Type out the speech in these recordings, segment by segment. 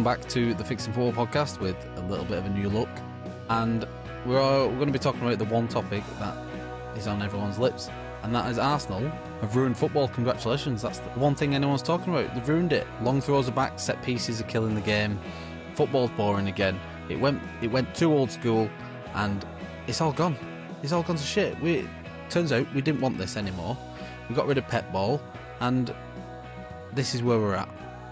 welcome back to the Fixing Football podcast with a little bit of a new look. And we're going to be talking about the one topic that is on everyone's lips, and that is Arsenal have ruined football. Congratulations. That's the one thing anyone's talking about. They've ruined it. Long throws are back, set pieces are killing the game. Football's boring again. It went too old school, and it's all gone. It's all gone to shit. Turns out we didn't want this anymore. We got rid of Pep Ball, and this is where we're at.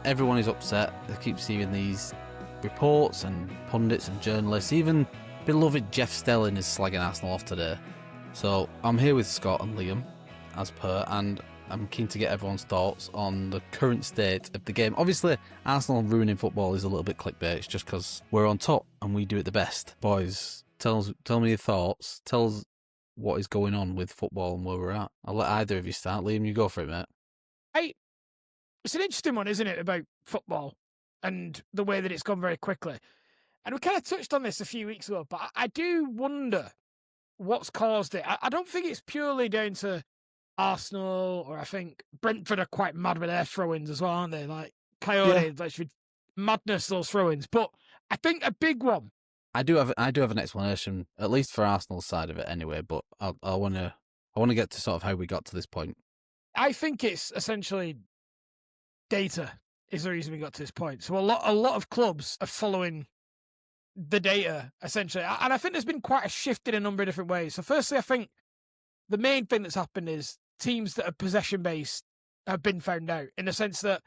Everyone is upset. They keep seeing these reports and pundits and journalists. Even beloved Jeff Stelling is slagging Arsenal off today. So I'm here with Scott and Liam, as per, and I'm keen to get everyone's thoughts on the current state of the game. Obviously, Arsenal ruining football is a little bit clickbait. It's just because we're on top and we do it the best. Boys, tell me your thoughts. Tell us what is going on with football and where we're at. I'll let either of you start. Liam, you go for it, mate. It's an interesting one, isn't it, about football and the way that it's gone very quickly. And we kind of touched on this a few weeks ago, but I do wonder what's caused it. I don't think it's purely down to Arsenal, or I think Brentford are quite mad with their throw-ins as well, aren't they? Like, Coyote, like, madness, those throw-ins. But I think a big one. I do have an explanation, at least for Arsenal's side of it anyway, but I want to get to sort of how we got to this point. I think it's essentially data is the reason we got to this point. So a lot of clubs are following the data, essentially. And I think there's been quite a shift in a number of different ways. So firstly, I think the main thing that's happened is teams that are possession-based have been found out, in the sense that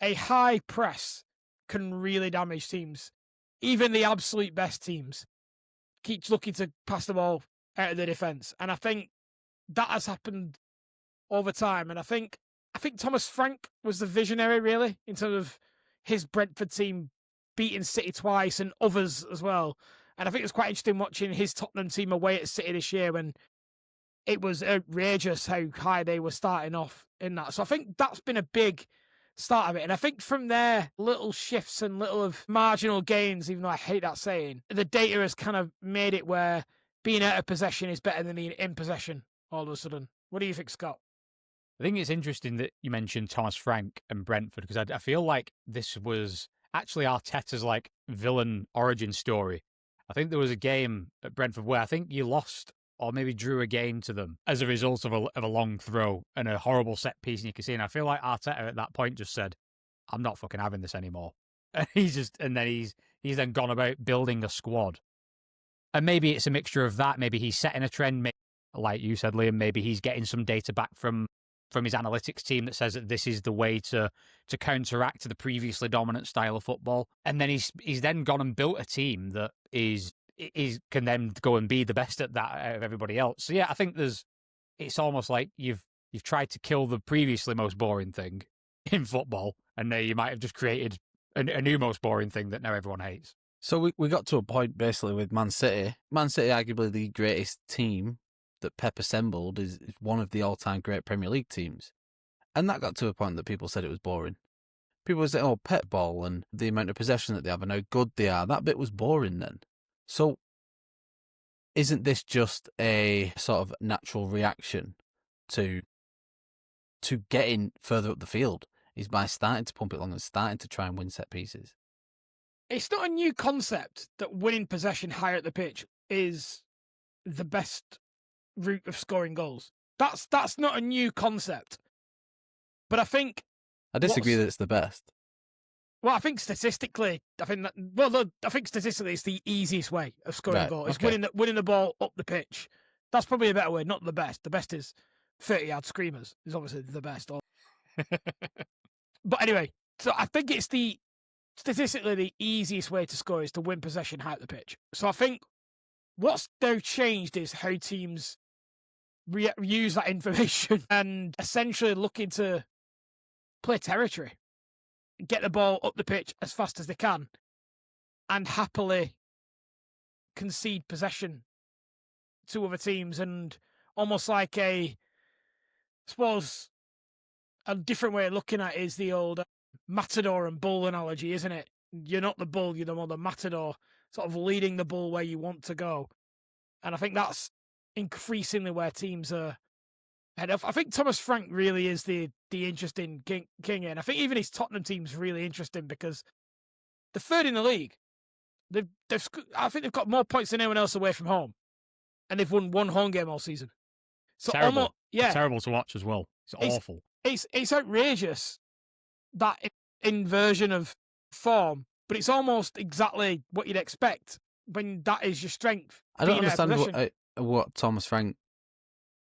a high press can really damage teams. Even the absolute best teams keep looking to pass the ball out of the defence. And I think that has happened over time. And I think Thomas Frank was the visionary, really, in terms of his Brentford team beating City twice and others as well. And I think it was quite interesting watching his Tottenham team away at City this year, when it was outrageous how high they were starting off in that. So I think that's been a big start of it. And I think from there, little shifts and little of marginal gains, even though I hate that saying, the data has kind of made it where being out of possession is better than being in possession all of a sudden. What do you think, Scott? I think it's interesting that you mentioned Thomas Frank and Brentford, because I feel like this was actually Arteta's like villain origin story. I think there was a game at Brentford where I think you lost or maybe drew a game to them as a result of a long throw and a horrible set piece in your casino. I feel like Arteta at that point just said, "I'm not fucking having this anymore." And he's then gone about building a squad. And maybe it's a mixture of that. Maybe he's setting a trend. Maybe, like you said, Liam, maybe he's getting some data back from his analytics team that says that this is the way to counteract the previously dominant style of football. And then he's then gone and built a team that can then go and be the best at that out of everybody else. So yeah, I think it's almost like you've tried to kill the previously most boring thing in football, and now you might have just created a new most boring thing that now everyone hates. So we got to a point basically with Man City. Man City, arguably the greatest team that Pep assembled, is one of the all-time great Premier League teams. And that got to a point that people said it was boring. People would say, oh, Pep Ball and the amount of possession that they have and how good they are, that bit was boring then. So isn't this just a sort of natural reaction to getting further up the field, is by starting to pump it along and starting to try and win set pieces? It's not a new concept that winning possession higher at the pitch is the best route of scoring goals. That's not a new concept. But I think I disagree that it's the best. Well, I think statistically, it's the easiest way of scoring a goal. It's winning the ball up the pitch. That's probably a better way, not the best. The best is 30-yard screamers is obviously the best. But anyway, so I think it's statistically the easiest way to score is to win possession high at the pitch. So I think what's now changed is how teams use that information and essentially looking to play territory, get the ball up the pitch as fast as they can, and happily concede possession to other teams. And almost like I suppose a different way of looking at it is the old matador and bull analogy, isn't it? You're not the bull, you're the matador, sort of leading the bull where you want to go. And I think that's increasingly where teams are head off. I think Thomas Frank really is the interesting king here. And I think even his Tottenham team's really interesting because They're third in the league. I think they've got more points than anyone else away from home, and they've won one home game all season. So terrible. almost, yeah, Terrible to watch as well. It's awful. It's outrageous, that inversion of form, but it's almost exactly what you'd expect when that is your strength. I don't being out of understand possession. what Thomas Frank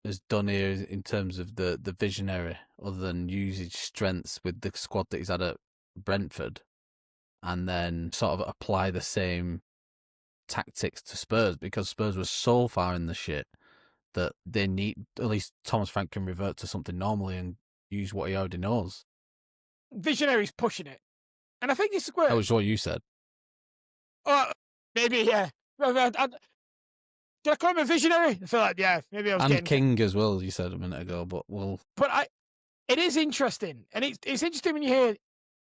has done here in terms of the visionary, other than use his strengths with the squad that he's had at Brentford, and then sort of apply the same tactics to Spurs, because Spurs were so far in the shit that they need, at least Thomas Frank can revert to something normally and use what he already knows. Visionary's pushing it, and I think it's great. That was what you said. Maybe, yeah. Did I call him a visionary? I feel like, yeah, maybe I was And getting... King as well, you said a minute ago, but we'll... But it is interesting, and it's interesting when you hear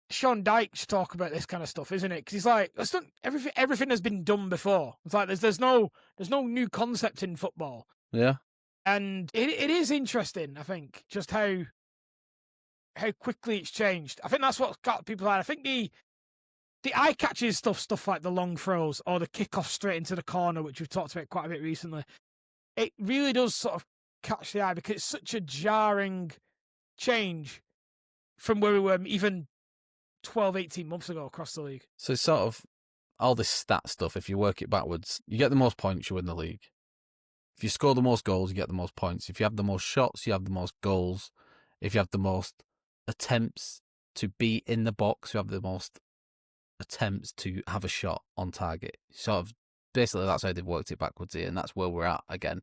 Sean Dykes talk about this kind of stuff, isn't it? Because he's like, that's done, everything has been done before. It's like there's no new concept in football. Yeah. And it is interesting, I think, just how quickly it's changed. I think that's what got people out. I think the eye catches stuff like the long throws or the kick off straight into the corner, which we've talked about quite a bit recently. It really does sort of catch the eye because it's such a jarring change from where we were even 12, 18 months ago across the league. So it's sort of all this stat stuff. If you work it backwards, you get the most points, you win the league. If you score the most goals, you get the most points. If you have the most shots, you have the most goals. If you have the most attempts to be in the box, you have the most attempts to have a shot on target. Sort of, basically, that's how they've worked it backwards here, and that's where we're at again.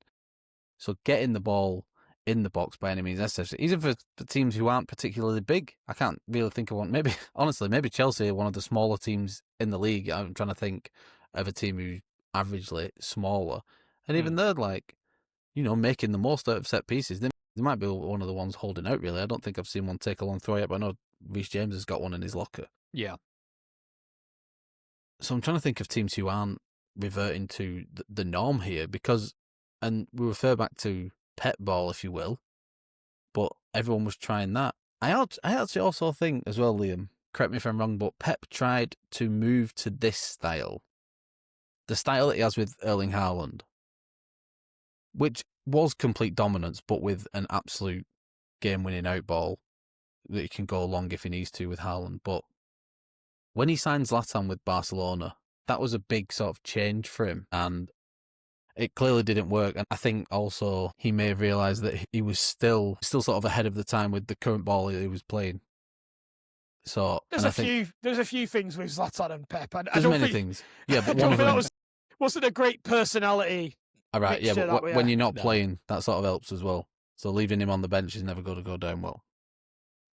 So getting the ball in the box by any means necessary, even for teams who aren't particularly big. I can't really think of one. Maybe, honestly, maybe Chelsea are one of the smaller teams in the league. I'm trying to think of a team who's averagely smaller. And even they're like, making the most out of set pieces. They might be one of the ones holding out, really. I don't think I've seen one take a long throw yet, but I know Reece James has got one in his locker. Yeah. So I'm trying to think of teams who aren't reverting to the norm here, and we refer back to Pep ball, if you will, but everyone was trying that. I actually also think as well, Liam, correct me if I'm wrong, but Pep tried to move to this style, the style that he has with Erling Haaland, which was complete dominance, but with an absolute game-winning outball that he can go long if he needs to with Haaland. But when he signed Zlatan with Barcelona, that was a big sort of change for him, and it clearly didn't work. And I think also he may have realised that he was still sort of ahead of the time with the current ball he was playing. So there's a few things with Zlatan and Pep. There's many things. Yeah, but one of them wasn't a great personality. All right, yeah, but when you're not No. playing, that sort of helps as well. So leaving him on the bench is never going to go down well.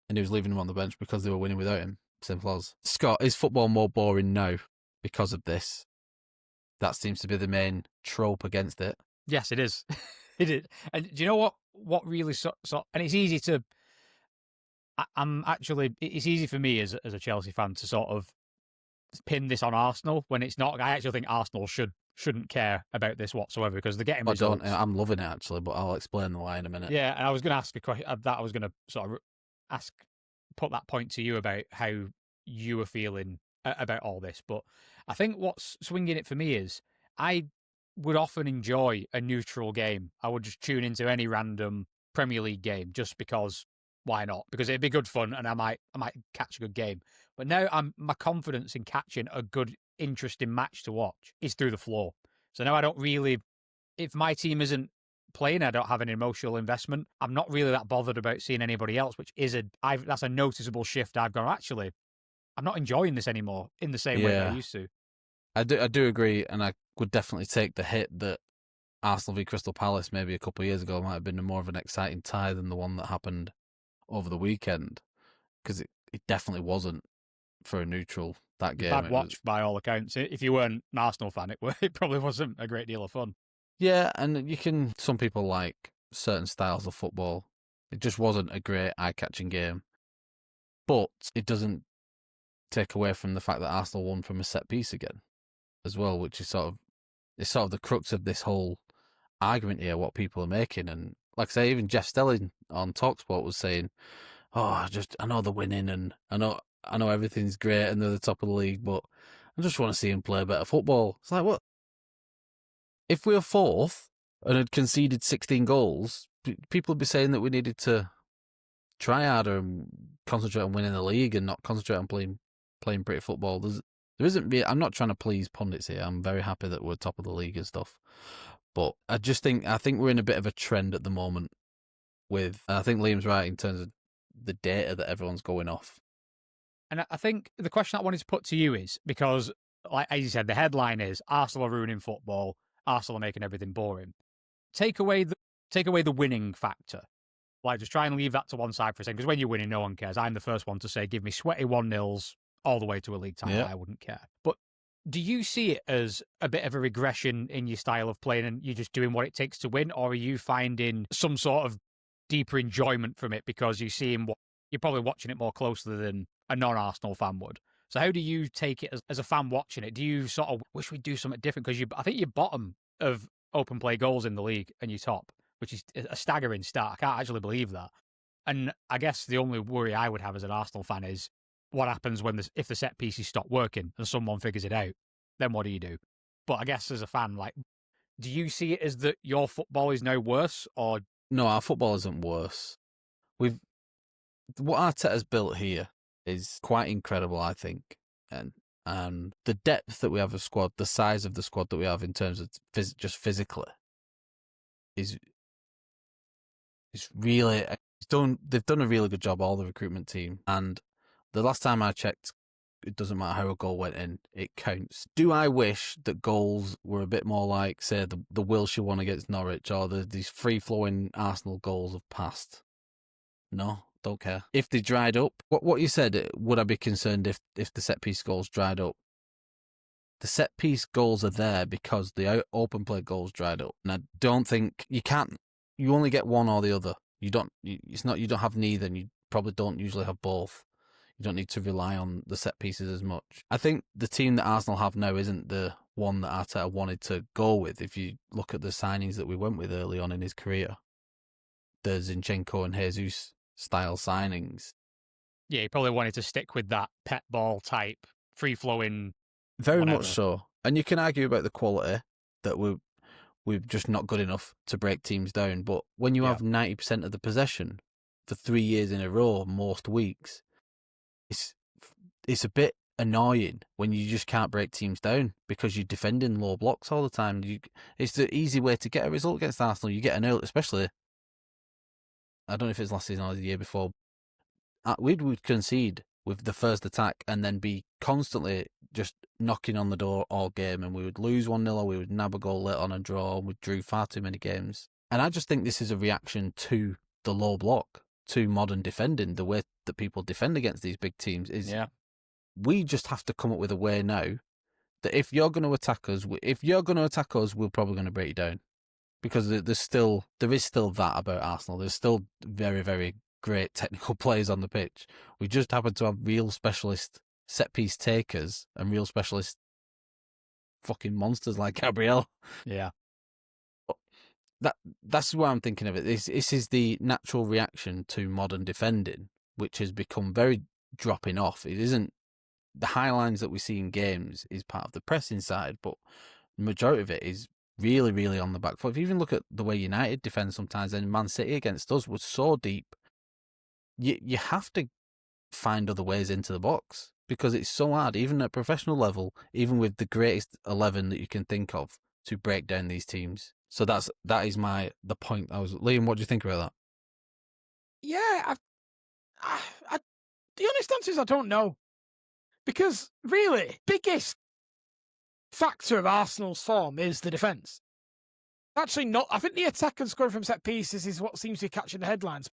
And he was leaving him on the bench because they were winning without him. Simple as. Scott, is football more boring now because of this? That seems to be the main trope against it. Yes, it is. It is. And do you know what really and it's easy to... it's easy for me as a Chelsea fan to sort of pin this on Arsenal when it's not. I actually think Arsenal shouldn't care about this whatsoever because they're getting results. I'm loving it actually, but I'll explain why in a minute. Yeah, and I was going to ask a question that I was going to sort of put that point to you about how you were feeling about all this. But I think what's swinging it for me is I would often enjoy a neutral game. I would just tune into any random Premier League game just because why not? Because it'd be good fun and I might catch a good game. But now my confidence in catching a good, interesting match to watch is through the floor. So now I don't really, if my team isn't playing, I don't have an emotional investment. I'm not really that bothered about seeing anybody else, which is that's a noticeable shift. I've gone, actually, I'm not enjoying this anymore in the same way that I used to. I do agree, and I would definitely take the hit that Arsenal v Crystal Palace maybe a couple of years ago might have been more of an exciting tie than the one that happened over the weekend, because it definitely wasn't for a neutral, that game. Bad watch by all accounts. If you weren't an Arsenal fan, it probably wasn't a great deal of fun. Yeah, and some people like certain styles of football. It just wasn't a great eye-catching game. But it doesn't take away from the fact that Arsenal won from a set piece again as well, which is sort of the crux of this whole argument here, what people are making. And like I say, even Jeff Stelling on TalkSport was saying, I know they're winning, and I know I know everything's great and they're the top of the league, but I just want to see them play better football. It's like, what? If we were fourth and had conceded 16 goals, people would be saying that we needed to try harder and concentrate on winning the league and not concentrate on playing pretty football. There isn't. I'm not trying to please pundits here. I'm very happy that we're top of the league and stuff, but I think we're in a bit of a trend at the moment. I think Liam's right in terms of the data that everyone's going off. And I think the question I wanted to put to you is, because, like as you said, the headline is Arsenal are ruining football. Arsenal are making everything boring. Take away the winning factor. Like, just try and leave that to one side for a second, because when you're winning, no one cares. I'm the first one to say, give me sweaty 1-0s all the way to a league title. Yeah. I wouldn't care. But do you see it as a bit of a regression in your style of playing and you're just doing what it takes to win? Or are you finding some sort of deeper enjoyment from it because you're probably watching it more closely than a non-Arsenal fan would? So how do you take it as a fan watching it? Do you sort of wish we'd do something different? Because I think you're bottom of open play goals in the league and you're top, which is a staggering start. I can't actually believe that. And I guess the only worry I would have as an Arsenal fan is what happens if the set pieces stop working and someone figures it out. Then what do you do? But I guess as a fan, like, do you see it as that your football is now worse, or no? Our football isn't worse. What Arteta's built here is quite incredible, I think, and the depth that we have of squad, the size of the squad that we have in terms of just physically, is really they've done a really good job, all the recruitment team. And the last time I checked, it doesn't matter how a goal went in, it counts. Do I wish that goals were a bit more like, say, the Wilshere one against Norwich, or these free-flowing Arsenal goals of past? No, don't care. If they dried up, what you said, would I be concerned if the set-piece goals dried up? The set-piece goals are there because the open play goals dried up. And I don't think you only get one or the other. You don't have neither, and you probably don't usually have both. You don't need to rely on the set pieces as much. I think the team that Arsenal have now isn't the one that Arteta wanted to go with. If you look at the signings that we went with early on in his career, the Zinchenko and Jesus style signings. Yeah, he probably wanted to stick with that pet ball type, free-flowing. Very whatever. much so. And you can argue about the quality, that we're just not good enough to break teams down. But when you have 90% of the possession for 3 years in a row, most weeks, it's a bit annoying when you just can't break teams down because you're defending low blocks all the time. It's the easy way to get a result against Arsenal. You get an early, especially, I don't know if it's last season or the year before, we would concede with the first attack and then be constantly just knocking on the door all game, and we would lose 1-0 or we would nab a goal late on a draw, and we drew far too many games. And I just think this is a reaction to the low block, to modern defending, the way that people defend against these big teams is we just have to come up with a way now that if you're going to attack us, we're probably going to break you down, because there is still that about Arsenal. There's still very, very great technical players on the pitch. We just happen to have real specialist set piece takers and real specialist fucking monsters like Gabriel. Yeah. That's why I'm thinking of it. This is the natural reaction to modern defending, which has become very dropping off. It isn't the high lines that we see in games is part of the pressing side, but the majority of it is really, really on the back foot. If you even look at the way United defend sometimes, and Man City against us was so deep, you have to find other ways into the box because it's so hard, even at professional level, even with the greatest 11 that you can think of, to break down these teams. So that is the point. Liam, what do you think about that? Yeah, the honest answer is I don't know, because really, biggest factor of Arsenal's form is the defence. Actually, not. I think the attack and scoring from set pieces is what seems to be catching the headlines.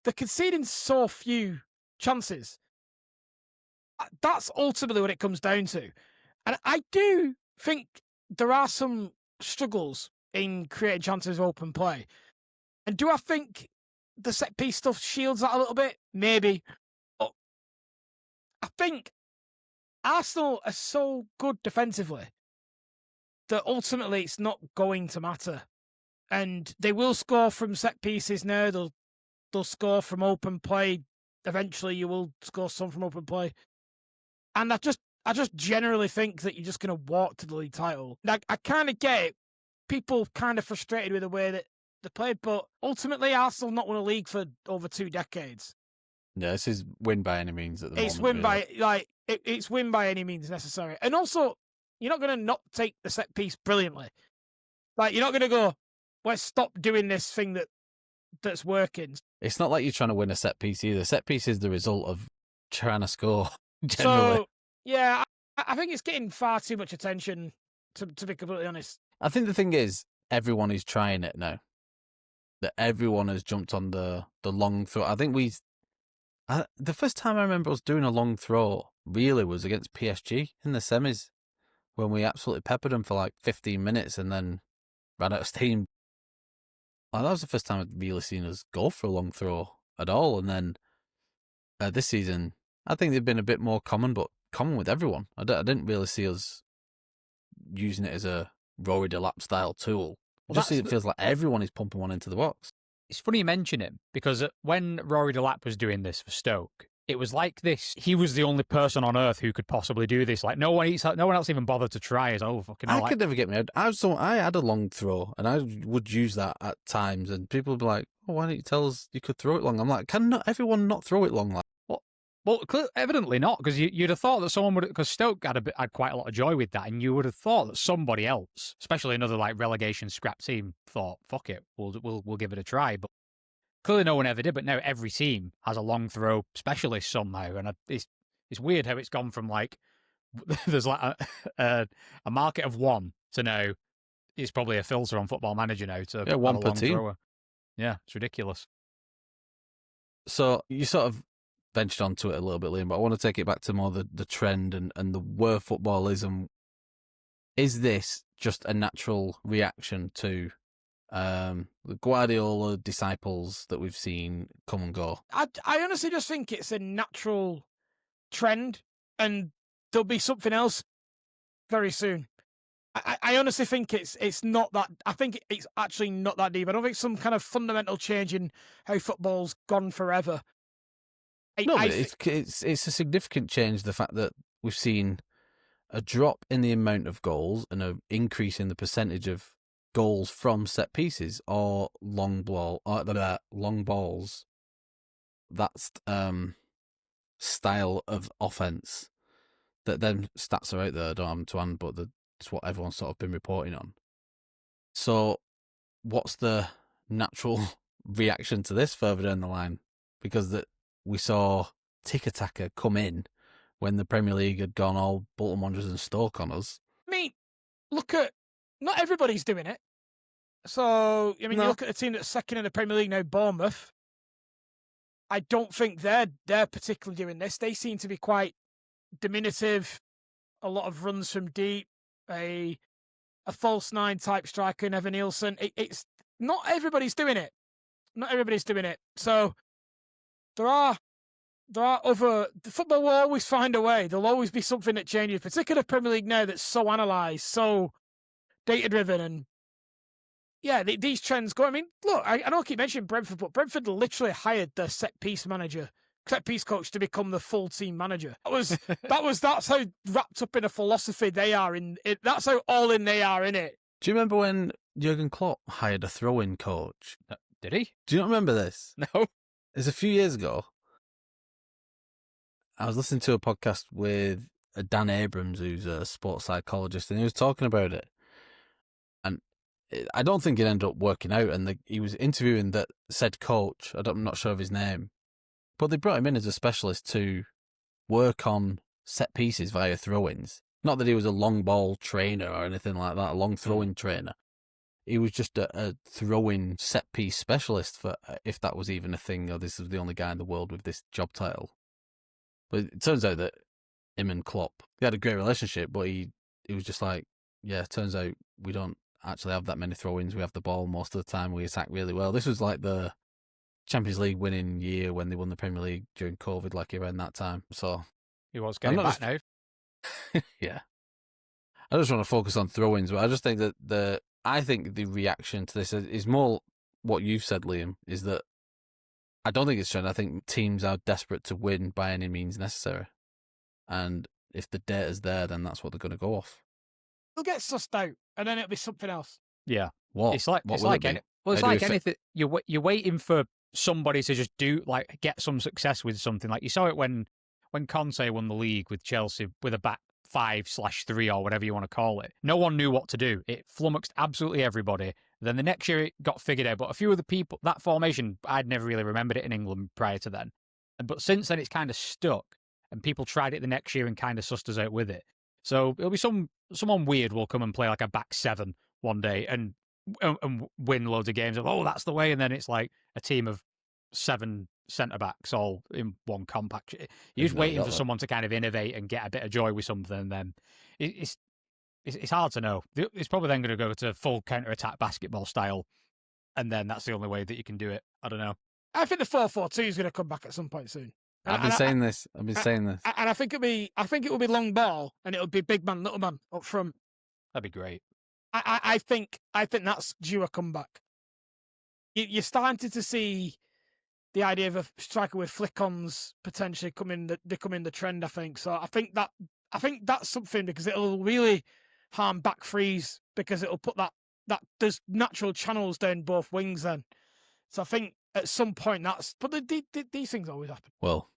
They're conceding so few chances. That's ultimately what it comes down to. And I do think there are some struggles in creating chances of open play. And do I think the set piece stuff shields that a little bit? Maybe. But I think Arsenal are so good defensively that ultimately it's not going to matter. And they will score from set pieces now. They'll score from open play eventually you will score some from open play. And I just generally think that you're just going to walk to the league title. Like, I kind of get it. People kind of frustrated with the way that they played, but ultimately Arsenal not won a league for over 2 decades. Yeah, this is win by any means at the It's moment. win by it's win by any means necessary. And also, you're not going to not take the set piece brilliantly. Like, you're not going to go, let's stop doing this thing that's working. It's not like you're trying to win a set piece either. Set piece is the result of trying to score, generally. So, yeah, I think it's getting far too much attention, to be completely honest. I think the thing is, everyone is trying it now. That everyone has jumped on the long throw. I think the first time I remember us doing a long throw really was against PSG in the semis, when we absolutely peppered them for like 15 minutes and then ran out of steam. That was the first time I'd really seen us go for a long throw at all. And then this season, I think they've been a bit more common, but common with everyone. I didn't really see us using it as a Rory Delap style tool. Well, It feels like everyone is pumping one into the box. It's funny you mention him, because when Rory Delap was doing this for Stoke, it was like this. He was the only person on earth who could possibly do this. Like, no one else even bothered to try. It's fucking hell. I could never get me out. I had a long throw, and I would use that at times, and people would be like, "Oh, why don't you tell us you could throw it long?" I'm like, "Can not everyone not throw it long?" Like, Well, evidently not, because you'd have thought that someone would, because Stoke had quite a lot of joy with that, and you would have thought that somebody else, especially another like relegation scrap team, thought, "Fuck it, we'll give it a try." But clearly, no one ever did. But now every team has a long throw specialist somehow, and it's weird how it's gone from like there's like a market of one to now it's probably a filter on Football Manager now to have one a per long team. thrower. Yeah, it's ridiculous. So you sort of benched onto it a little bit, Liam, but I want to take it back to more the trend and the where football is. And is this just a natural reaction to the Guardiola disciples that we've seen come and go? I honestly just think it's a natural trend, and there'll be something else very soon. I honestly think it's not that. I think it's actually not that deep. I don't think some kind of fundamental change in how football's gone forever. It's a significant change. The fact that we've seen a drop in the amount of goals and an increase in the percentage of goals from set pieces or long balls. That's style of offense. That them stats are out there. I don't have them to hand, but it's what everyone's sort of been reporting on. So, what's the natural reaction to this further down the line? Because we saw Tiki-Taka come in when the Premier League had gone all Bolton Wanderers and Stoke on us. I mean, not everybody's doing it. So, I mean, you look at the team that's second in the Premier League now, Bournemouth. I don't think they're particularly doing this. They seem to be quite diminutive, a lot of runs from deep, a false nine type striker in Evan Nielsen. It's not everybody's doing it. Not everybody's doing it. So there are other. The football will always find a way. There'll always be something that changes, particularly Premier League now that's so analysed, so data driven, and yeah, these trends go. I mean, look, I know I keep mentioning Brentford, but Brentford literally hired their set piece coach to become the full team manager. That's how wrapped up in a philosophy they are in it. That's how all in they are in it. Do you remember when Jurgen Klopp hired a throw-in coach? Did he? Do you not remember this? No. It's a few years ago. I was listening to a podcast with Dan Abrams, who's a sports psychologist, and he was talking about it. And I don't think it ended up working out. And he was interviewing that said coach. I'm not sure of his name. But they brought him in as a specialist to work on set pieces via throw-ins. Not that he was a long ball trainer or anything like that, a long throw-in trainer. He was just a throw-in set piece specialist, for if that was even a thing, or this was the only guy in the world with this job title. But it turns out that him and Klopp, they had a great relationship, but he was just like, yeah, it turns out we don't actually have that many throw-ins. We have the ball most of the time. We attack really well. This was like the Champions League winning year when they won the Premier League during COVID, like around that time. So he was getting back now. Yeah. I just want to focus on throw-ins, but I just think that the reaction to this is more what you've said, Liam, is that I don't think it's trend. I think teams are desperate to win by any means necessary. And if the data's there, then that's what they're going to go off. They'll get sussed out, and then it'll be something else. Yeah. What? It's like what it's will like it be? any, well, it's How do like we anything. You're waiting for somebody to just get some success with something. Like you saw it when Conte won the league with Chelsea with a back 5/3 or whatever you want to call it. No one knew what to do. It flummoxed absolutely everybody. Then the next year it got figured out. But a few of the people, that formation, I'd never really remembered it in England prior to then. But since then it's kind of stuck, and people tried it the next year and kind of sussed us out with it. So it'll be someone weird will come and play like a back 7 one day and win loads of games. Oh, that's the way. And then it's like a team of 7 centre backs all in one compact. You're just waiting for someone to kind of innovate and get a bit of joy with something. And then it's hard to know. It's probably then going to go to full counter attack basketball style, and then that's the only way that you can do it. I don't know. I think the 4-4-2 is going to come back at some point soon. I've been saying this. And I think it will be long ball, and it'll be big man, little man up front. That'd be great. I think that's due a comeback. You're starting to see the idea of a striker with flick-ons potentially becoming the trend. I think so. I think that's something, because it'll really harm back threes, because it'll put that there's natural channels down both wings then. So I think at some point but these things always happen. Well,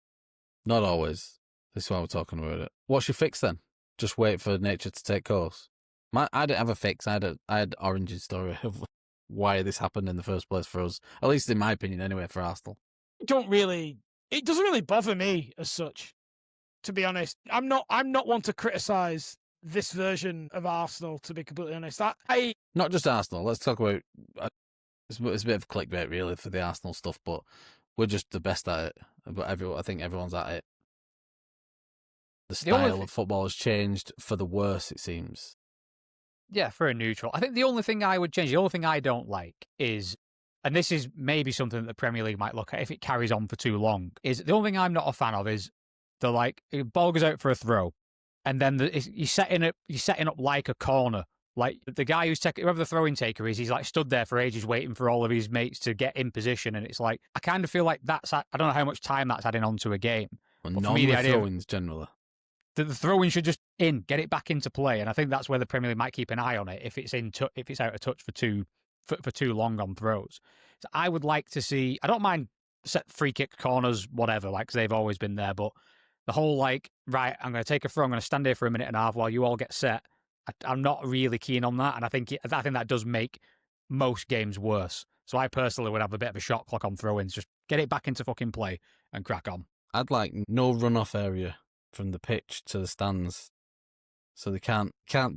not always. This is why we're talking about it. What's your fix then? Just wait for nature to take course. I didn't have a fix. I had Orange's story of why this happened in the first place for us. At least in my opinion, anyway, for Arsenal. It doesn't really bother me as such, to be honest. I'm not one to criticise this version of Arsenal, to be completely honest. Not just Arsenal. Let's talk about. It's a bit of clickbait, really, for the Arsenal stuff, but we're just the best at it. But I think everyone's at it. The style of football has changed for the worse, it seems. Yeah, for a neutral. I think the only thing I would change, the only thing I don't like is, and this is maybe something that the Premier League might look at if it carries on for too long, is the only thing I'm not a fan of is the ball goes out for a throw, and then you're setting up like a corner. Like the guy whoever the throwing taker is, he's like stood there for ages waiting for all of his mates to get in position, and it's like I kind of feel like I don't know how much time that's adding on to a game. Well, but for me, the throw-ins generally. The throw-in should just get it back into play, and I think that's where the Premier League might keep an eye on it if it's if it's out of touch for too long on throws. So I would like to see. I don't mind set free kick corners, whatever, because they've always been there. But the whole right, I'm going to take a throw. I'm going to stand here for a minute and a half while you all get set. I'm not really keen on that, and I think that does make most games worse. So I personally would have a bit of a shot clock on throw-ins. Just get it back into fucking play and crack on. I'd like no run-off area from the pitch to the stands, so they can't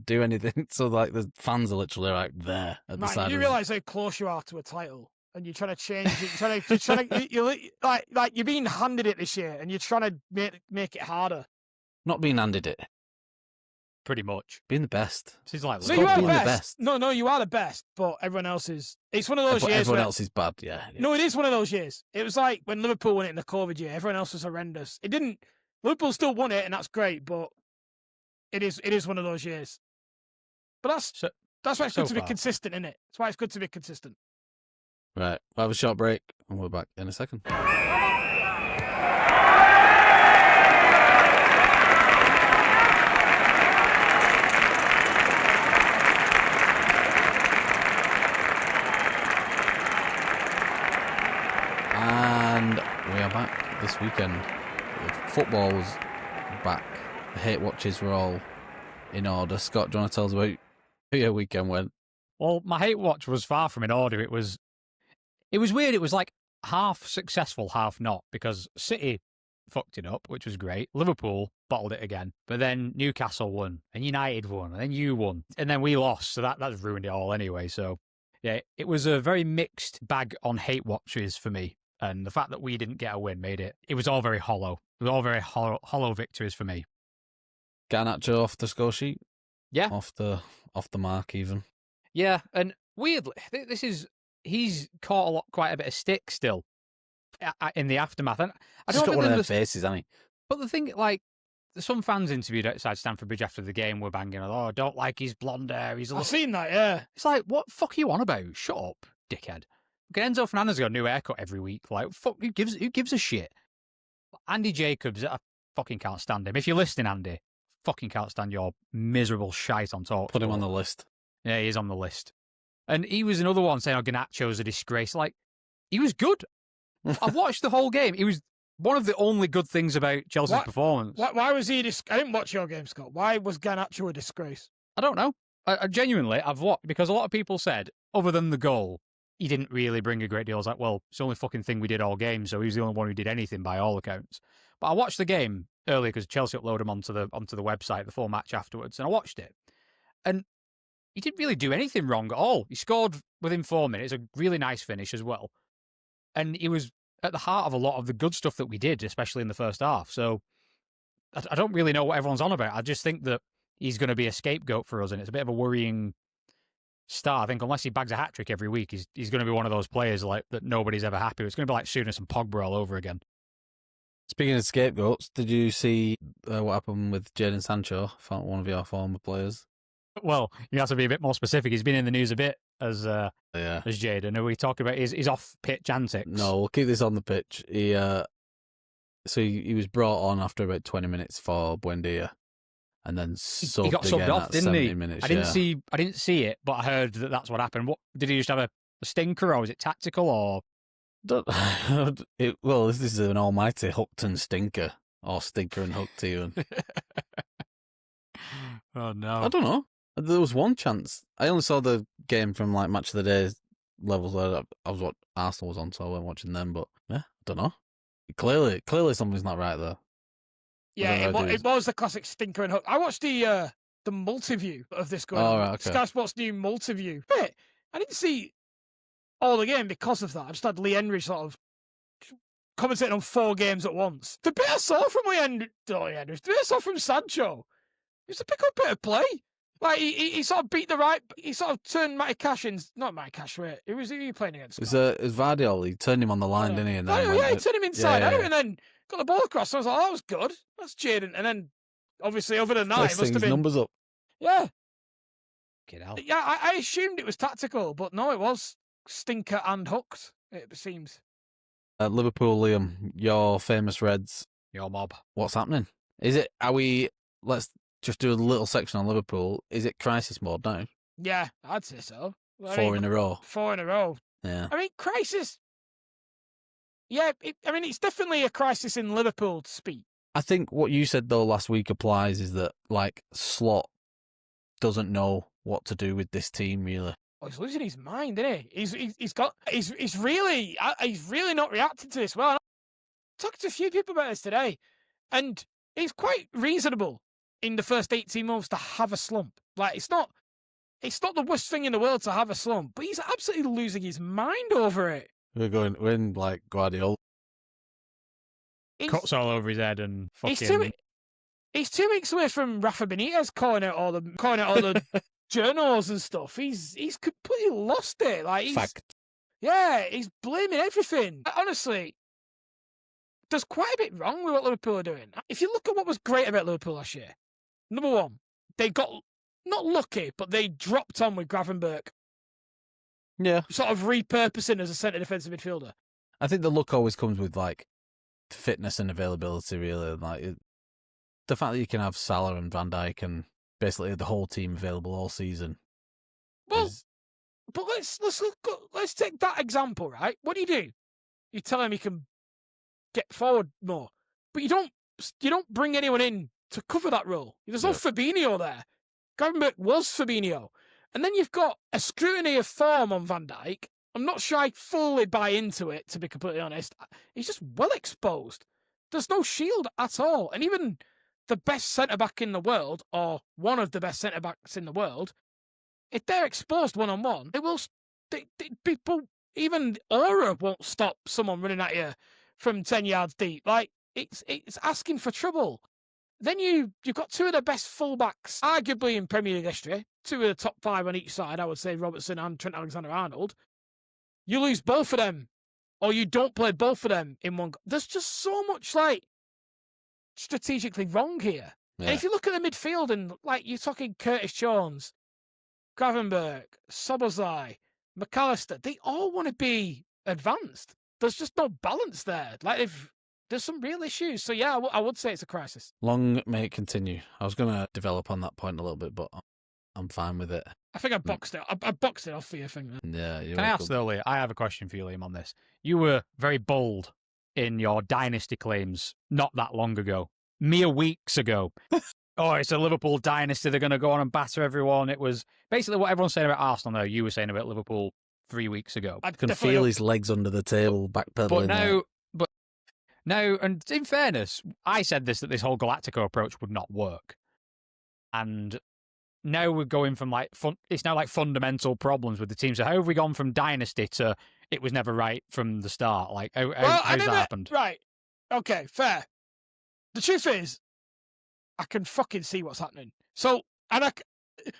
do anything. So the fans are literally right there at the side. You realise how close you are to a title, and you're trying to change it. You're being handed it this year, and you're trying to make it harder. Not being handed it. Pretty much. Being the best. This is like so you are the best. No, you are the best, but everyone else is. It's one of those years. Everyone else is bad, yeah. No, it is one of those years. It was like when Liverpool won it in the COVID year. Everyone else was horrendous. It didn't. Liverpool still won it, and that's great, but it is one of those years. But that's why it's good to be consistent, isn't it? That's why it's good to be consistent. Right, we'll have a short break, and we're back in a second. And we are back this weekend. Football's back. The hate watches were all in order. Scott, do you want to tell us about how your weekend went? Well, my hate watch was far from in order. It was weird. It was like half successful, half not, because City fucked it up, which was great. Liverpool bottled it again. But then Newcastle won, and United won, and then you won. And then we lost, so that's ruined it all anyway. So, yeah, it was a very mixed bag on hate watches for me. And the fact that we didn't get a win made it was all very hollow. It was all very hollow victories for me. Garnacho off the score sheet? Yeah. Off the mark even. Yeah, and weirdly, he's caught quite a bit of stick still in the aftermath. And I don't got one of their faces, hasn't he? But the thing, some fans interviewed outside Stamford Bridge after the game were banging, I don't like his blonde hair. I've seen that, yeah. It's like, what the fuck are you on about? Shut up, dickhead. Enzo Fernandez got a new haircut every week. Like, fuck, who gives a shit? Andy Jacobs, I fucking can't stand him. If you're listening, Andy, fucking can't stand your miserable shite on talk. Put him on the list. Yeah, he is on the list. And he was another one saying, Garnacho's a disgrace. Like, he was good. I've watched the whole game. He was one of the only good things about Chelsea's performance. Why was he I didn't watch your game, Scott. Why was Garnacho a disgrace? I don't know. I genuinely, I've watched, because a lot of people said, other than the goal, he didn't really bring a great deal. I was like, well, it's the only fucking thing we did all game, so he was the only one who did anything by all accounts. But I watched the game earlier because Chelsea uploaded him onto the website, the full match afterwards, and I watched it. And he didn't really do anything wrong at all. He scored within 4 minutes, a really nice finish as well. And he was at the heart of a lot of the good stuff that we did, especially in the first half. So I don't really know what everyone's on about. I just think that he's going to be a scapegoat for us, and it's a bit of a worrying start. I think unless he bags a hat-trick every week, he's going to be one of those players like that nobody's ever happy with. It's going to be like Souness and Pogba all over again. Speaking of scapegoats, did you see what happened with Jadon Sancho, one of your former players? Well, you have to be a bit more specific. He's been in the news a bit as Jadon. Are we talking about his off-pitch antics? No, we'll keep this on the pitch. He was brought on after about 20 minutes for Buendia, and then he got subbed off, didn't he? Minutes, I didn't see it, but I heard that that's what happened. What did he just have a stinker, or was it tactical, or? Well, this is an almighty hooked and stinker, or stinker and hooked even. Oh no, I don't know. There was one chance. I only saw the game from like match of the day levels. I was what Arsenal was on, so I wasn't watching them. But yeah, I don't know. Clearly something's not right there. Yeah, it was the classic stinker and hook. I watched the multi-view of this going on. Right, okay. Sky Sports new multi-view. Hey, I didn't see all the game because of that. I just had Lee Henry sort of commentating on 4 games at once. The bit I saw from the bit I saw from Sancho, it was a pick up bit of play. Like he sort of beat he sort of turned Matty Cash in. Not Matty Cash, wait. Who was he playing against? It was Vardiol. He turned him on the line, didn't he? And then he turned him inside out and then got the ball across. So I was like, oh, that was good. That's Jadon. And then, obviously, over the night, it must have been numbers up. Yeah. Get out. Yeah, I assumed it was tactical, but no, it was stinker and hooked, it seems. Liverpool, Liam, your famous Reds. Your mob. What's happening? Let's just do a little section on Liverpool. Is it crisis mode now? Yeah, I'd say so. 4 in a row. 4 in a row. Yeah. I mean, crisis. Yeah, it's definitely a crisis in Liverpool to speak. I think what you said though last week applies. Is that like Slot doesn't know what to do with this team really? Oh, he's losing his mind, isn't he? He's really not reacting to this well. I talked to a few people about this today, and it's quite reasonable in the first 18 months to have a slump. Like it's not the worst thing in the world to have a slump, but he's absolutely losing his mind over it. We're in like Guardiola. Cuts all over his head and fucking. He's 2 weeks away from Rafa Benitez calling out all the journals and stuff. He's completely lost it. Like he's blaming everything. Honestly, there's quite a bit wrong with what Liverpool are doing. If you look at what was great about Liverpool last year, number one, they got not lucky, but they dropped on with Gravenberch. Yeah, sort of repurposing as a centre defensive midfielder. I think the luck always comes with like fitness and availability. Really, like the fact that you can have Salah and Van Dijk and basically the whole team available all season. Well, but let's take that example, right? What do? You tell him he can get forward more, but you don't bring anyone in to cover that role. There's no Fabinho there. Gravenberch was Fabinho. And then you've got a scrutiny of form on Van Dijk. I'm not sure I fully buy into it, to be completely honest. He's just well exposed. There's no shield at all. And even the best centre-back in the world, or one of the best centre-backs in the world, if they're exposed one-on-one, people, even aura won't stop someone running at you from 10 yards deep. Like, it's asking for trouble. Then you've got 2 of the best fullbacks, arguably in Premier League history, 2 of the top 5 on each side, I would say Robertson and Trent Alexander-Arnold. You lose both of them, or you don't play both of them in one. There's just so much, like, strategically wrong here. Yeah. And if you look at the midfield, and, like, you're talking Curtis Jones, Gravenberch, Szoboszlai, McAllister, they all want to be advanced. There's just no balance there. Like, if there's some real issues. So, yeah, I would say it's a crisis. Long may it continue. I was going to develop on that point a little bit, but I'm fine with it. I think I boxed it. I boxed it off for you, I think. Yeah. Can I ask though, Lee? I have a question for you, Liam, on this. You were very bold in your dynasty claims not that long ago, mere weeks ago. Oh, it's a Liverpool dynasty. They're going to go on and batter everyone. It was basically what everyone's saying about Arsenal now. You were saying about Liverpool 3 weeks ago. I can feel his legs under the table, backpedaling. But now, and in fairness, I said that this whole Galactico approach would not work. And now we're going from it's now like fundamental problems with the team. So how have we gone from dynasty to it was never right from the start? Like, how's that happened? Right. Okay, fair. The truth is, I can fucking see what's happening. So, and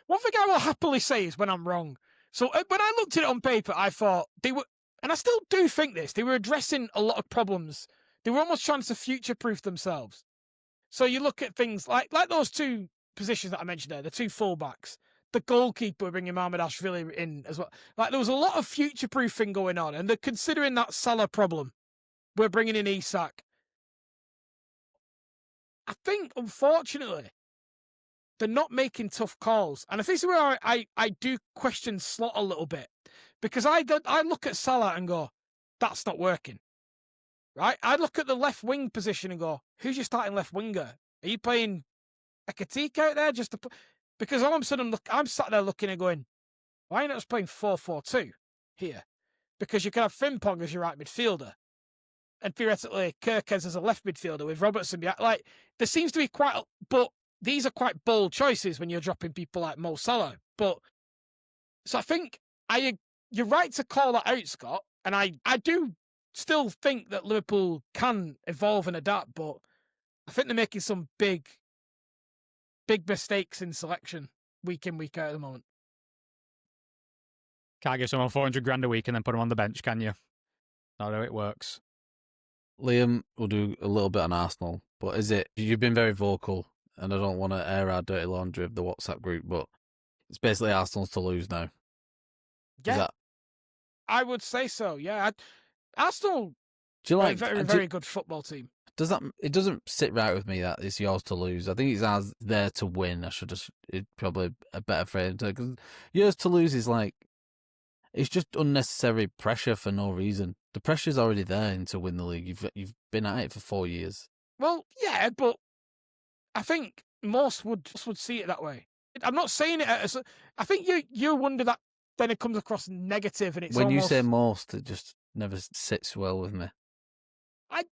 one thing I will happily say is when I'm wrong. So when I looked at it on paper, I thought they were, and I still do think this, they were addressing a lot of problems. They were almost trying to future-proof themselves. So you look at things like those two positions that I mentioned there, the two fullbacks, the goalkeeper bringing Mohamed Ashvili in as well. Like, there was a lot of future-proofing going on, and they're considering that Salah problem. We're bringing in Isak. I think, unfortunately, they're not making tough calls. And I think this is where I do question Slot a little bit. Because I look at Salah and go, that's not working. Right? I look at the left wing position and go, who's your starting left winger? Are you playing Ekatik out there just to put... Because all of a sudden, I'm sat there looking and going, why are you not just playing 4-4-2 here? Because you can have Frimpong as your right midfielder. And theoretically, Kirkes as a left midfielder with Robertson. Like, there seems to be but these are quite bold choices when you're dropping people like Mo Salah. But, so I think you're right to call that out, Scott. And I do still think that Liverpool can evolve and adapt, but I think they're making some big mistakes in selection week in, week out at the moment. Can't give someone 400 grand a week and then put them on the bench, can you? Not how it works. Liam will do a little bit on Arsenal, but you've been very vocal, and I don't want to air our dirty laundry of the WhatsApp group, but it's basically Arsenal's to lose now. Yeah, I would say so, yeah. Arsenal, do you like a very good football team. It doesn't sit right with me that it's yours to lose. I think it's ours there to win. It's probably a better phrase, because yours to lose is like, it's just unnecessary pressure for no reason. The pressure's already there to win the league. You've been at it for 4 years. Well, yeah, but I think most would see it that way. I'm not saying it as I think you wonder that then it comes across negative, and it's when almost... you say most, it just never sits well with me.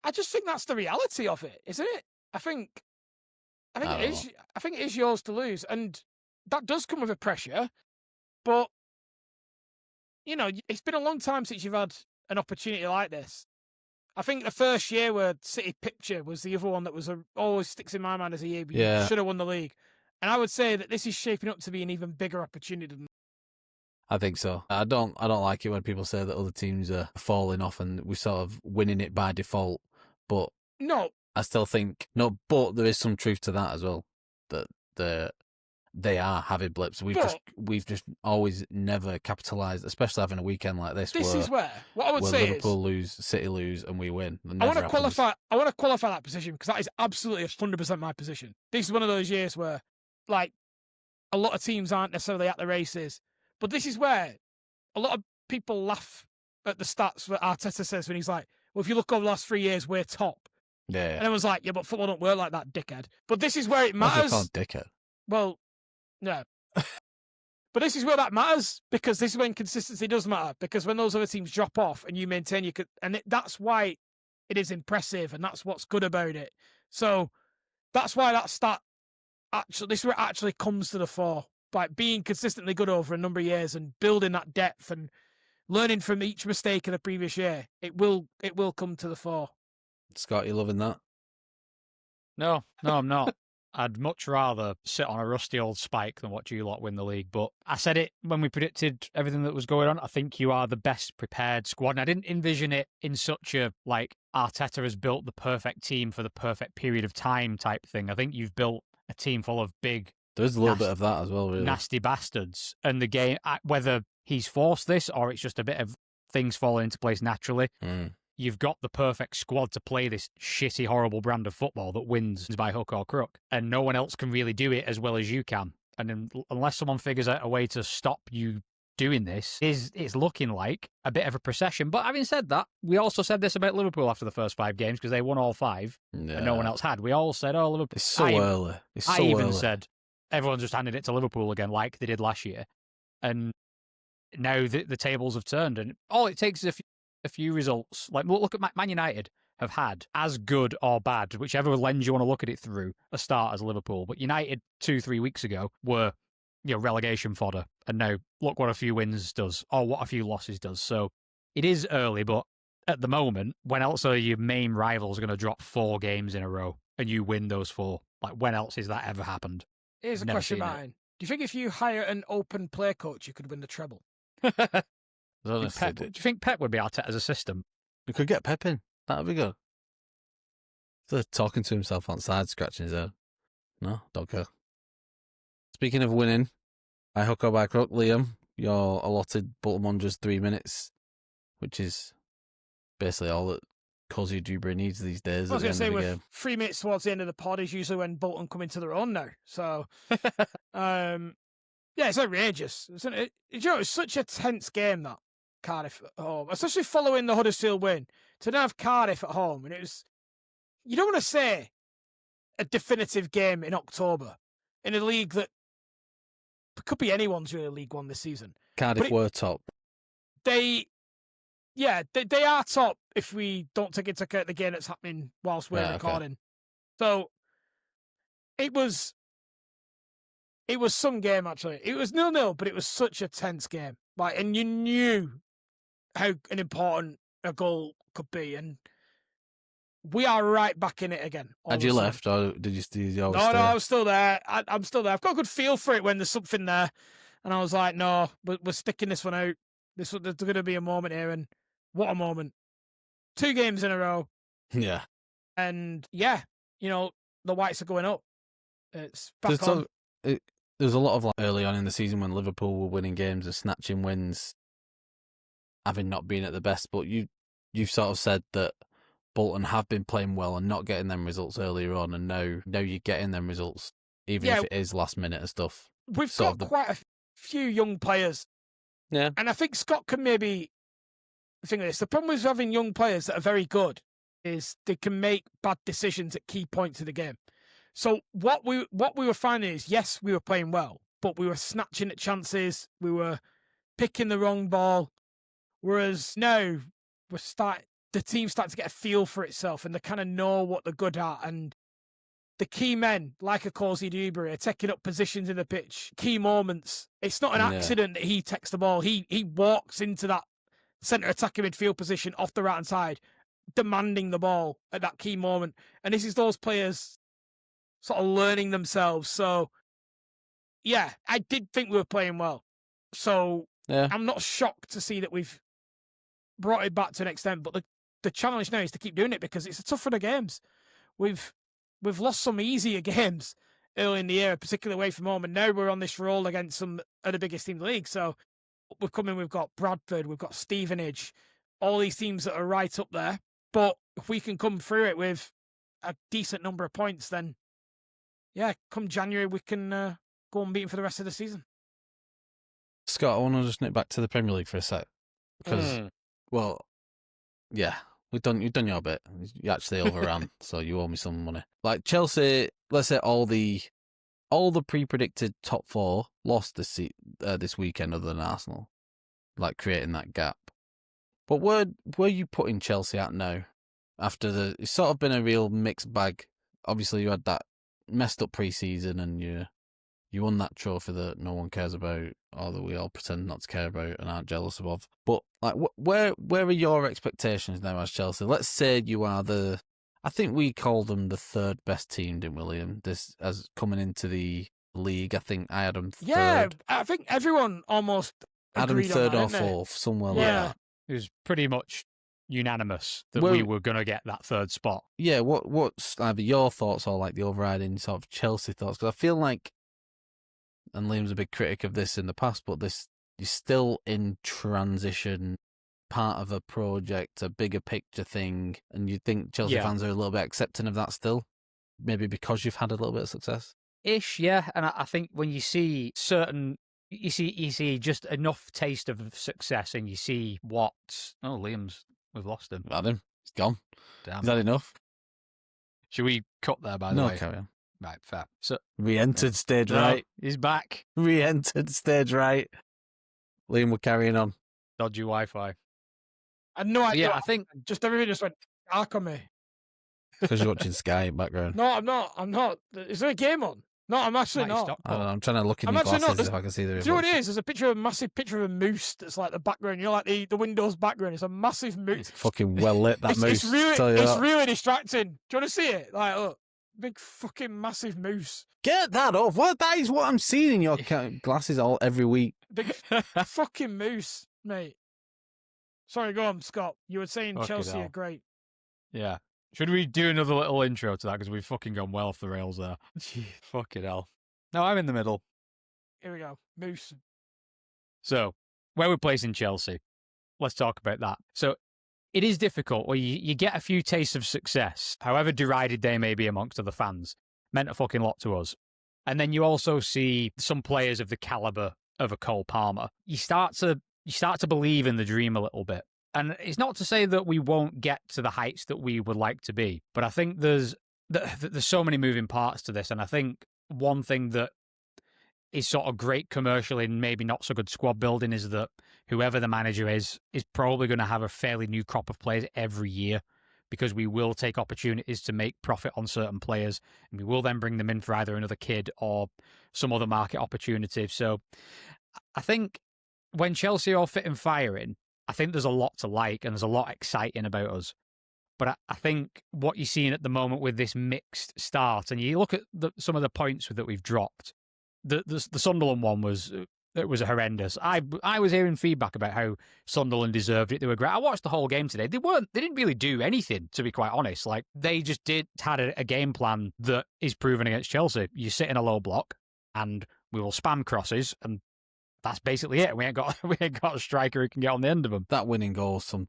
I just think that's the reality of it, isn't it? I think it is. I think it is yours to lose, and that does come with a pressure. But you know, it's been a long time since you've had an opportunity like this. I think the first year where City Picture was the other one that was always sticks in my mind as a year, but you should have won the league. And I would say that this is shaping up to be an even bigger opportunity than... I think so. I don't like it when people say that other teams are falling off and we're sort of winning it by default. But no, I still think but there is some truth to that as well. That they are having blips. We've just always never capitalised, especially having a weekend like this. This is where what I would say Liverpool lose, City lose, and we win. I want to qualify that position, because that is absolutely 100% my position. This is one of those years where, like, a lot of teams aren't necessarily at the races, but this is where a lot of people laugh at the stats that Arteta says when he's like, "Well, if you look over the last 3 years, we're top." Yeah. And everyone's like, "Yeah, but football don't work like that, dickhead." But this is where it matters. Dickhead. Well, no. But this is where that matters, because this is when consistency does matter, because when those other teams drop off and you maintain that's why it is impressive, and that's what's good about it. So that's why that stat this is where it actually comes to the fore, by being consistently good over a number of years and building that depth and learning from each mistake of the previous year. It will come to the fore. Scott, you loving that? No, I'm not. I'd much rather sit on a rusty old spike than watch you lot win the league. But I said it when we predicted everything that was going on. I think you are the best prepared squad. And I didn't envision it in such a, like, Arteta has built the perfect team for the perfect period of time type thing. I think you've built a team full of big... There's a little bit of that as well, really. Nasty bastards. And the game, whether he's forced this or it's just a bit of things falling into place naturally. You've got the perfect squad to play this shitty, horrible brand of football that wins by hook or crook, and no one else can really do it as well as you can. And then, unless someone figures out a way to stop you doing this, it's looking like a bit of a procession. But having said that, we also said this about Liverpool after the first 5 games because they won all 5 and no one else had. We all said, "Oh, Liverpool." It's so early. I even said everyone's just handing it to Liverpool again, like they did last year, and now the tables have turned, and all it takes is a few results. Like, look at Man United have had, as good or bad, whichever lens you want to look at it through, a start as Liverpool. But United 2-3 weeks ago were, relegation fodder, and now look what a few wins does, or what a few losses does. So it is early, but at the moment, when else are your main rivals going to drop 4 games in a row and you win those 4? Like, when else has that ever happened? Here's a question, Martin. Do you think if you hire an open play coach, you could win the treble? Do you think Pep would be Arteta's assistant? We could get Pep in. That'd be good. Still talking to himself on side, scratching his head. No, don't care. Speaking of winning, I hook or by crook, Liam, you're allotted Bolton Wanderers 3 minutes, which is basically all that Cozy Dewberry needs these days. I was going to say, with 3 minutes towards the end of the pod is usually when Bolton come into their own now. So, yeah, it's outrageous, isn't it? It's such a tense game, that Cardiff at home, especially following the Huddersfield win, to now have Cardiff at home. And it was, you don't want to say a definitive game in October in a league that could be anyone's really League One this season. Cardiff were top. They are top if we don't take into account the game that's happening whilst we're recording. Okay. So it was some game, actually. It was 0-0, but it was such a tense game. Like, and you knew how an important a goal could be, and we are right back in it again. Had you left, or did you stay? No, I was still there. I'm still there. I've got a good feel for it when there's something there, and I was like, no, we're sticking this one out. There's going to be a moment here, and what a moment. 2 games in a row. Yeah. And, yeah, the Whites are going up. It's back on. There's a lot of, early on in the season when Liverpool were winning games and snatching wins, having not been at the best, but you've sort of said that Bolton have been playing well and not getting them results earlier on, and now you're getting them results, even if it is last minute and stuff. We've got quite a few young players. Yeah. And I think Scott can maybe think of this. The problem with having young players that are very good is they can make bad decisions at key points of the game. So what we were finding is, yes, we were playing well, but we were snatching at chances, we were picking the wrong ball. Whereas now the team starting to get a feel for itself, and they kind of know what they're good at, and the key men, like a Cozy Dewberry, are taking up positions in the pitch, key moments. It's not an accident that he takes the ball. He walks into that centre attacking midfield position off the right-hand side, demanding the ball at that key moment. And this is those players sort of learning themselves. So, yeah, I did think we were playing well. So I'm not shocked to see that we've brought it back to an extent. But the challenge now is to keep doing it, because it's a tougher the games. We've lost some easier games early in the year, particularly away from home, and now we're on this roll against some of the biggest teams in the league. So we've got Bradford, we've got Stevenage, all these teams that are right up there. But if we can come through it with a decent number of points, then come January we can go unbeaten for the rest of the season. Scott, I want to just nip back to the Premier League for a sec, because you've done your bit. You actually overran, so you owe me some money. Like Chelsea, let's say all the pre-predicted top 4 lost this weekend, other than Arsenal, like creating that gap. But where you putting Chelsea at now? After it's sort of been a real mixed bag. Obviously, you had that messed up pre-season, and you won that trophy that no one cares about, or that we all pretend not to care about and aren't jealous of. But like, where are your expectations now as Chelsea? Let's say you are I think we called them the 3rd best team, didn't we, William? This as coming into the league. I think I had them 3rd. Yeah, I think everyone almost had them 3rd or 4th, somewhere like that. It was pretty much unanimous that we were going to get that 3rd spot. Yeah, what's either your thoughts or like the overriding sort of Chelsea thoughts? Because I feel like, and Liam's a big critic of this in the past, but this you're still in transition, part of a project, a bigger picture thing, and you think Chelsea fans are a little bit accepting of that still? Maybe because you've had a little bit of success? Ish, yeah. And I think when you see you see just enough taste of success, and you see what. Oh, we've lost him. Had him. He's gone. Damn. Is that enough? Should we cut there, by the way? No, carry on. Right, fair. So Re-entered stage right. He's back. Re-entered stage right. Liam, we're carrying on. Dodgy Wi-Fi. I had no idea. Yeah, I think just everything just went dark on me. Because you're watching Sky in background. No, I'm not. Is there a game on? No, I'm actually not. I don't know, I'm trying to look in I'm your actually not. glasses if I can see the Do you know what it is? There's a massive picture of a moose that's like the background. You know, like the Windows background. It's a massive moose. It's fucking well lit, that moose. It's really distracting. Do you want to see it? Like, look, big fucking massive moose. Get that off. What? That is what I'm seeing in your glasses every week. Big fucking moose, mate. Sorry, go on, Scott. You were saying Chelsea are great. Yeah. Should we do another little intro to that? Because we've fucking gone well off the rails there. Gee, fucking hell. No, I'm in the middle. Here we go. Moose. So, where we're placing Chelsea. Let's talk about that. So, it is difficult where you get a few tastes of success, however derided they may be amongst other fans. Meant a fucking lot to us. And then you also see some players of the caliber of a Cole Palmer. You start to believe in the dream a little bit. And it's not to say that we won't get to the heights that we would like to be, but I think there's so many moving parts to this. And I think one thing that is sort of great commercially and maybe not so good squad building is that whoever the manager is probably going to have a fairly new crop of players every year, because we will take opportunities to make profit on certain players, and we will then bring them in for either another kid or some other market opportunity. So I think when Chelsea are fit and firing, I think there's a lot to like and there's a lot exciting about us. But I think what you're seeing at the moment with this mixed start, and you look at some of the points that we've dropped, the Sunderland one was horrendous. I was hearing feedback about how Sunderland deserved it. They were great. I watched the whole game today. They didn't really do anything, to be quite honest. Like, they just had a game plan that is proven against Chelsea. You sit in a low block and we will spam crosses, and that's basically it. We ain't got a striker who can get on the end of them. That winning goal was some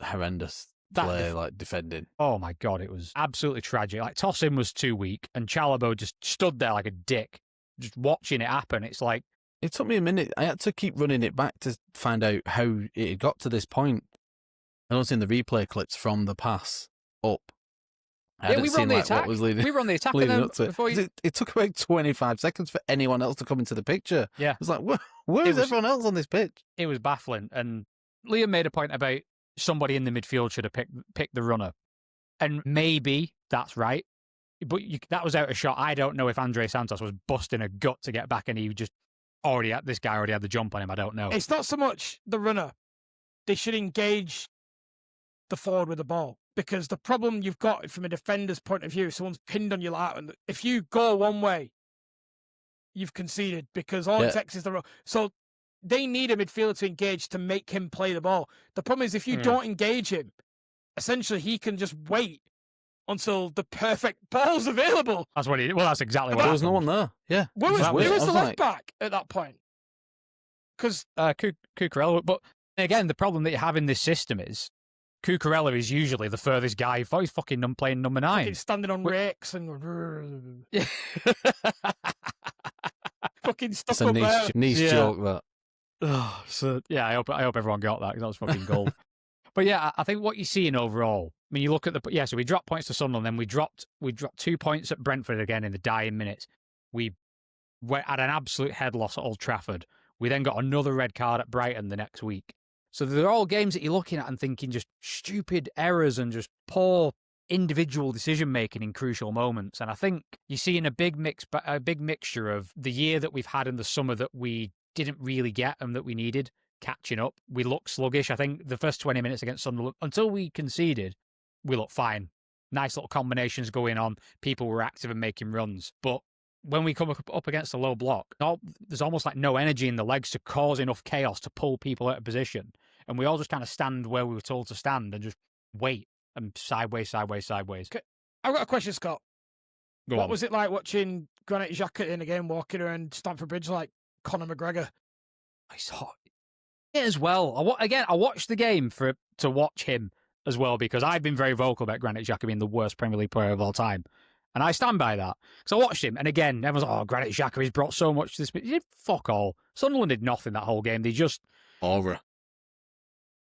horrendous play, like defending. Oh my God, it was absolutely tragic. Like, Tosin was too weak, and Chalobah just stood there like a dick, just watching it happen. It's like, it took me a minute. I had to keep running it back to find out how it had got to this point. I don't see the replay clips from the pass up. We were on the attack. We were on the attack, and then before it took about 25 seconds for anyone else to come into the picture. Yeah, it was like, where's everyone else on this pitch? It was baffling. And Liam made a point about somebody in the midfield should have picked the runner, and maybe that's right. But that was out of shot. I don't know if Andre Santos was busting a gut to get back, and he just this guy already had the jump on him. I don't know. It's not so much the runner. They should engage the forward with the ball, because the problem you've got from a defender's point of view, someone's pinned on you like that, and if you go one way, you've conceded, because all it takes is the run. So they need a midfielder to engage to make him play the ball. The problem is, if you don't engage him, essentially he can just wait until the perfect ball's available. That's what that's exactly what there was no one there. Yeah. Where was the left back at that point? Because Cucurella. But again, the problem that you have in this system is Cucurella is usually the furthest guy. He's fucking playing number 9. He's standing on rakes and fucking stuck it's a up there. niche joke, that. Oh, so yeah, I hope everyone got that, because that was fucking gold. But yeah, I think what you're seeing overall, I mean, you look at so we dropped points to Sunderland, then we dropped 2 points at Brentford again in the dying minutes. We had an absolute head loss at Old Trafford. We then got another red card at Brighton the next week. So they're all games that you're looking at and thinking just stupid errors and just poor individual decision making in crucial moments. And I think you're seeing a big mixture of the year that we've had in the summer that we didn't really get and that we needed catching up. We look sluggish. I think the first 20 minutes against Sunderland, until we conceded, we looked fine. Nice little combinations going on. People were active and making runs. But when we come up against a low block, there's almost like no energy in the legs to cause enough chaos to pull people out of position. And we all just kind of stand where we were told to stand and just wait, and sideways. I've got a question, Scott. What was it like watching Granit Xhaka in a game walking around Stamford Bridge like Conor McGregor? He's hot. Yeah, as well. I watched the game to watch him as well because I've been very vocal about Granit Xhaka being the worst Premier League player of all time. And I stand by that. Because I watched him, and again, everyone's like, Granit Xhaka, he's brought so much to this. He did fuck all. Sunderland did nothing that whole game. They just... Aura.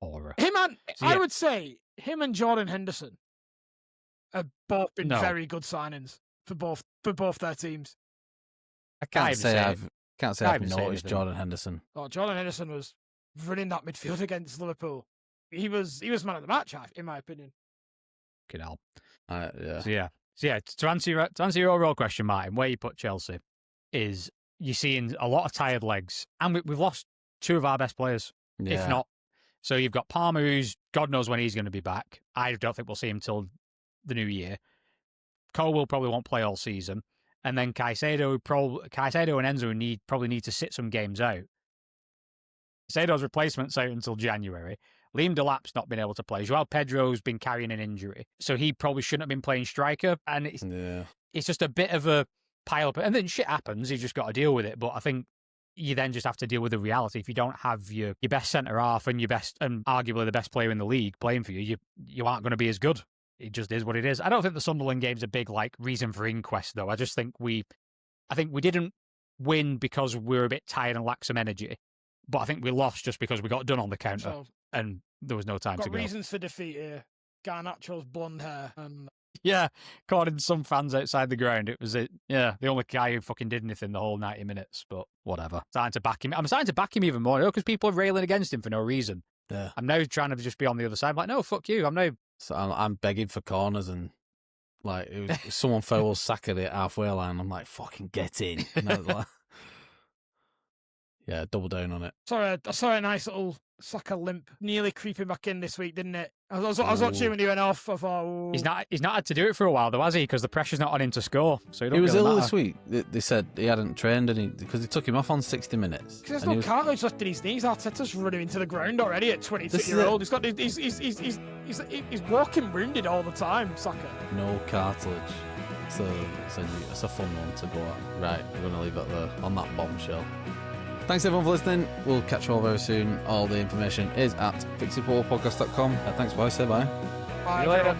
I would say him and Jordan Henderson have both been very good signings for both their teams. I can't say I've noticed Jordan Henderson. Oh, Jordan Henderson was running that midfield against Liverpool. He was man of the match, in my opinion. Could help. Yeah. So to answer your overall question, Martin, where you put Chelsea is you're seeing a lot of tired legs, and we've lost two of our best players, if not. So you've got Palmer, who's God knows when he's going to be back. I don't think we'll see him till the new year. Colwill probably won't play all season, and then Caicedo and Enzo probably need to sit some games out. Caicedo's replacement's out until January. Liam Delap's not been able to play. Joao Pedro's been carrying an injury, so he probably shouldn't have been playing striker. And it's just a bit of a pile up. And then shit happens. You've just got to deal with it. But I think you then just have to deal with the reality. If you don't have your best centre half and arguably the best player in the league playing for you, you aren't going to be as good. It just is what it is. I don't think the Sunderland game's a big reason for inquest though. I just think we didn't win because we were a bit tired and lacked some energy. But I think we lost just because we got done on the counter and there was no time to go. Got reasons for defeat here. Garnacho's blonde hair. And... Yeah, according to some fans outside the ground, it was the only guy who fucking did anything the whole 90 minutes. But whatever. I'm starting to back him even more because people are railing against him for no reason. Yeah. I'm now trying to just be on the other side. I'm like, no, fuck you. So I'm begging for corners and someone fouls Saka at halfway line. I'm like, fucking get in. Yeah, double down on it. Sorry, I saw a nice little Saka limp nearly creeping back in this week, didn't it? I was watching when he went off. I thought, he's not had to do it for a while though, has he? Because the pressure's not on him to score. So he was ill this week. They said he hadn't trained because they took him off on 60 minutes. Because there's no cartilage left in his knees. Arteta's running into the ground already at 22-year-old. He's walking wounded all the time, Saka. No cartilage. So it's a fun one to go at. Right, we're going to leave it there on that bombshell. Thanks everyone for listening. We'll catch you all very soon. All the information is at fixitfootballpodcast.com. Thanks, boys. Say bye. Bye. See you later.